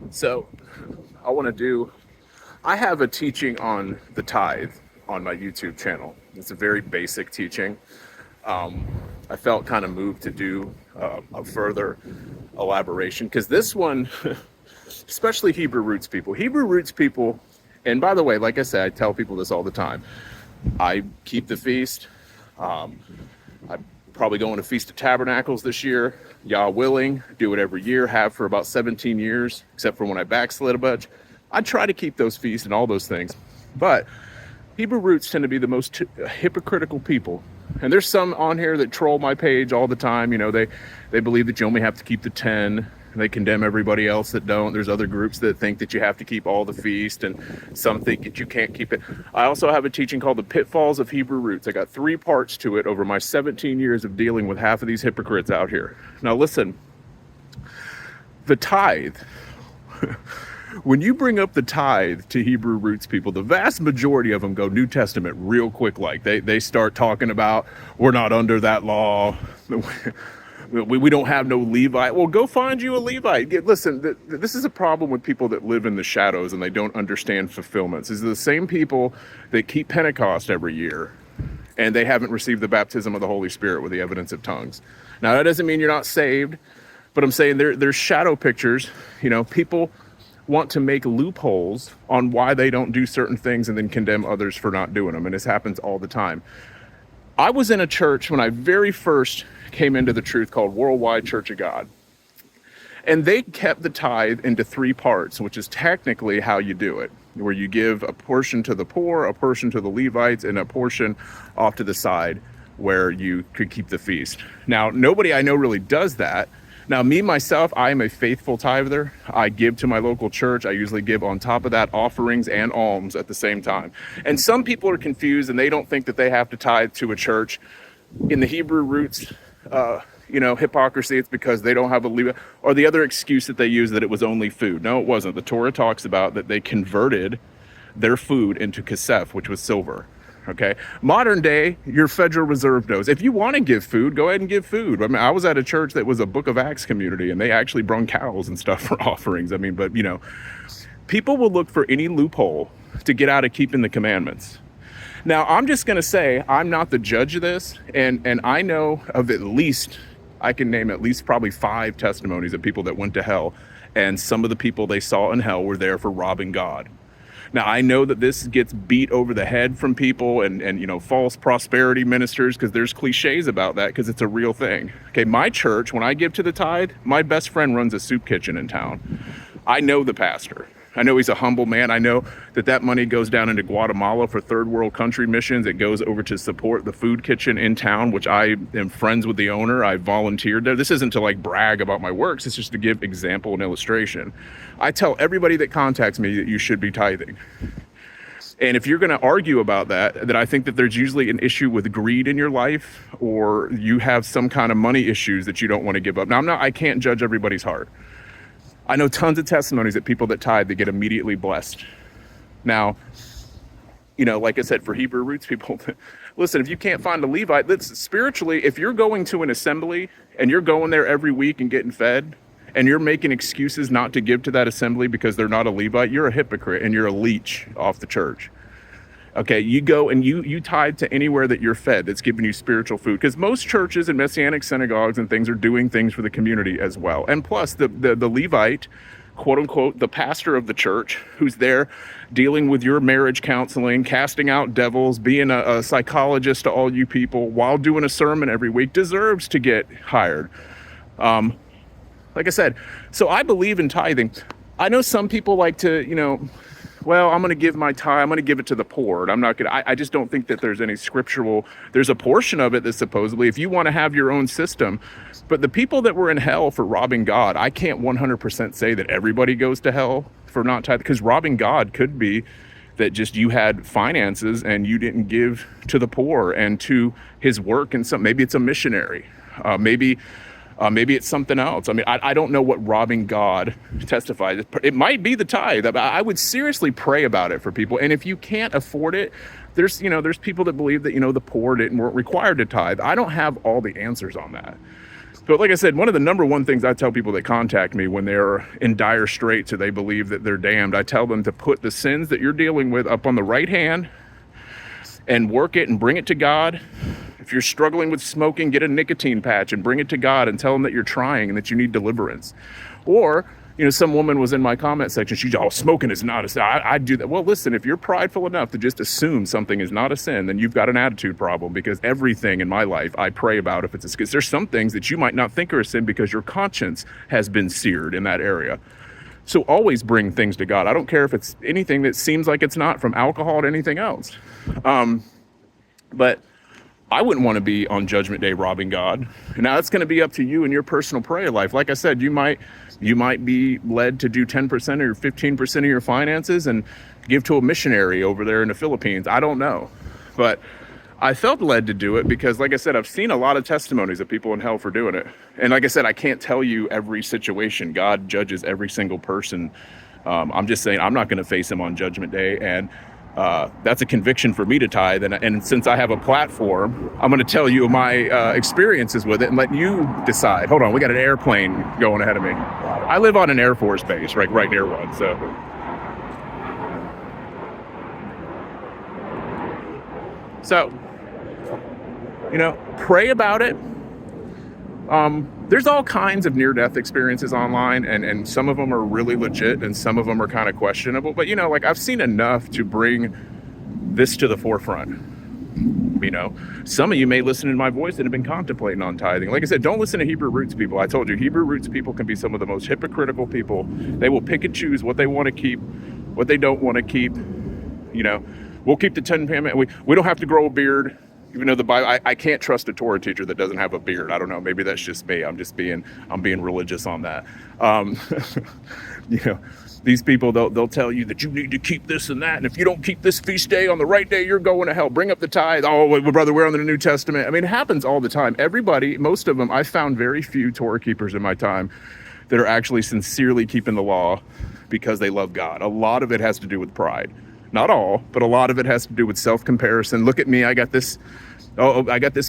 So I have a teaching on the tithe on my YouTube channel. It's a very basic teaching. I felt kind of moved to do a further elaboration because this one, especially Hebrew roots people, and by the way, like I said, I tell people this all the time. I keep the feast. Um, I'm probably going to Feast of Tabernacles this year. Yah willing, do it every year, have for about 17 years, except for when I backslid a bunch. I try to keep those feasts and all those things. But Hebrew roots tend to be the most hypocritical people. And there's some on here that troll my page all the time. You know, they believe that you only have to keep the 10. They condemn everybody else that don't. There's other groups that think that you have to keep all the feast, and some think that you can't keep it. I also have a teaching called The Pitfalls of Hebrew Roots. I got 3 parts to it over my 17 years of dealing with half of these hypocrites out here. Now listen, the tithe, when you bring up the tithe to Hebrew roots people, the vast majority of them go New Testament real quick. Like they start talking about, we're not under that law. We don't have no Levite. Well, go find you a Levite. Listen, this is a problem with people that live in the shadows and they don't understand fulfillments. These are the same people that keep Pentecost every year and they haven't received the baptism of the Holy Spirit with the evidence of tongues. Now, that doesn't mean you're not saved, but I'm saying there's shadow pictures. You know, people want to make loopholes on why they don't do certain things and then condemn others for not doing them. And this happens all the time. I was in a church when I very first came into the truth called Worldwide Church of God. And they kept the tithe into 3 parts, which is technically how you do it, where you give a portion to the poor, a portion to the Levites, and a portion off to the side where you could keep the feast. Now, nobody I know really does that. Now, me, myself, I am a faithful tither. I give to my local church. I usually give on top of that offerings and alms at the same time. And some people are confused and they don't think that they have to tithe to a church. In the Hebrew roots, hypocrisy, it's because they don't have a Levite, or the other excuse that they use that it was only food. No, it wasn't. The Torah talks about that they converted their food into kesef, which was silver. Okay. Modern day, your Federal Reserve knows. If you want to give food, go ahead and give food. I mean, I was at a church that was a Book of Acts community and they actually brung cows and stuff for offerings. I mean, but people will look for any loophole to get out of keeping the commandments. Now, I'm just going to say I'm not the judge of this. And I know of I can name at least probably 5 testimonies of people that went to hell. And some of the people they saw in hell were there for robbing God. Now, I know that this gets beat over the head from people and false prosperity ministers, because there's cliches about that because it's a real thing. Okay, my church, when I give to the tithe, my best friend runs a soup kitchen in town. I know the pastor. I know he's a humble man. I know that money goes down into Guatemala for third world country missions. It goes over to support the food kitchen in town, which I am friends with the owner. I volunteered there. This isn't to brag about my works. It's just to give example and illustration. I tell everybody that contacts me that you should be tithing. And if you're going to argue about that I think that there's usually an issue with greed in your life, or you have some kind of money issues that you don't want to give up. Now, I can't judge everybody's heart. I know tons of testimonies of people that tithe that get immediately blessed. Now, like I said, for Hebrew roots people, listen, if you can't find a Levite, spiritually, if you're going to an assembly and you're going there every week and getting fed, and you're making excuses not to give to that assembly because they're not a Levite, you're a hypocrite and you're a leech off the church. Okay, you go and you tithe to anywhere that you're fed that's giving you spiritual food, because most churches and Messianic synagogues and things are doing things for the community as well. And plus the Levite, quote unquote, the pastor of the church, who's there dealing with your marriage counseling, casting out devils, being a psychologist to all you people while doing a sermon every week, deserves to get hired. Like I said, so I believe in tithing. I know some people like to, well, I'm going to give my tithe, I'm going to give it to the poor. And I just don't think that there's any scriptural, there's a portion of it that supposedly, if you want to have your own system, but the people that were in hell for robbing God, I can't 100% say that everybody goes to hell for not tithing, because robbing God could be that just you had finances and you didn't give to the poor and to his work, and maybe it's a missionary, maybe it's something else. I mean, I don't know what robbing God testifies. It might be the tithe. I would seriously pray about it for people. And if you can't afford it, there's people that believe that, the poor weren't required to tithe. I don't have all the answers on that. But like I said, one of the number one things I tell people that contact me when they're in dire straits or they believe that they're damned, I tell them to put the sins that you're dealing with up on the right hand and work it and bring it to God. If you're struggling with smoking, get a nicotine patch and bring it to God and tell them that you're trying and that you need deliverance. Or, some woman was in my comment section. She's, oh, smoking is not a sin. I do that. Well, listen, if you're prideful enough to just assume something is not a sin, then you've got an attitude problem, because everything in my life I pray about if it's a sin. Because there's some things that you might not think are a sin because your conscience has been seared in that area. So always bring things to God. I don't care if it's anything that seems like it's not, from alcohol to anything else. But I wouldn't want to be on Judgment Day robbing God. Now that's going to be up to you in your personal prayer life. Like I said, you might be led to do 10% or 15% of your finances and give to a missionary over there in the Philippines. I don't know. But I felt led to do it because, like I said, I've seen a lot of testimonies of people in hell for doing it. And like I said, I can't tell you every situation. God judges every single person. I'm just saying I'm not going to face him on Judgment Day. And that's a conviction for me to tithe. And since I have a platform, I'm going to tell you my experiences with it and let you decide. Hold on, we got an airplane going ahead of me. I live on an Air Force base, right near one. So, pray about it. There's all kinds of near-death experiences online, and some of them are really legit, and some of them are kind of questionable. But, I've seen enough to bring this to the forefront. Some of you may listen to my voice and have been contemplating on tithing. Like I said, don't listen to Hebrew roots people. I told you, Hebrew roots people can be some of the most hypocritical people. They will pick and choose what they want to keep, what they don't want to keep. We'll keep the 10 Commandments. We don't have to grow a beard. Even though the Bible, I can't trust a Torah teacher that doesn't have a beard. I don't know. Maybe that's just me. I'm being religious on that. These people, they'll tell you that you need to keep this and that. And if you don't keep this feast day on the right day, you're going to hell. Bring up the tithe. Oh, well, brother, we're under the New Testament. I mean, it happens all the time. Everybody, most of them, I found very few Torah keepers in my time that are actually sincerely keeping the law because they love God. A lot of it has to do with pride. Not all, but a lot of it has to do with self-comparison. Look at me, I got this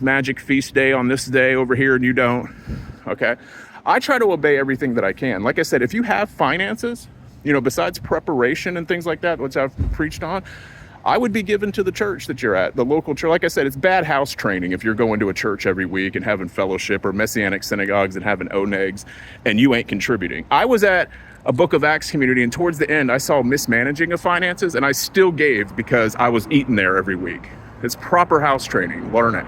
magic feast day on this day over here and you don't. Okay? I try to obey everything that I can. Like I said, if you have finances, besides preparation and things like that, which I've preached on, I would be given to the church that you're at, the local church. Like I said, it's bad house training if you're going to a church every week and having fellowship, or Messianic synagogues and having onegs, and you ain't contributing. I was at a Book of Acts community, and towards the end, I saw mismanaging of finances, and I still gave because I was eating there every week. It's proper house training. Learn it.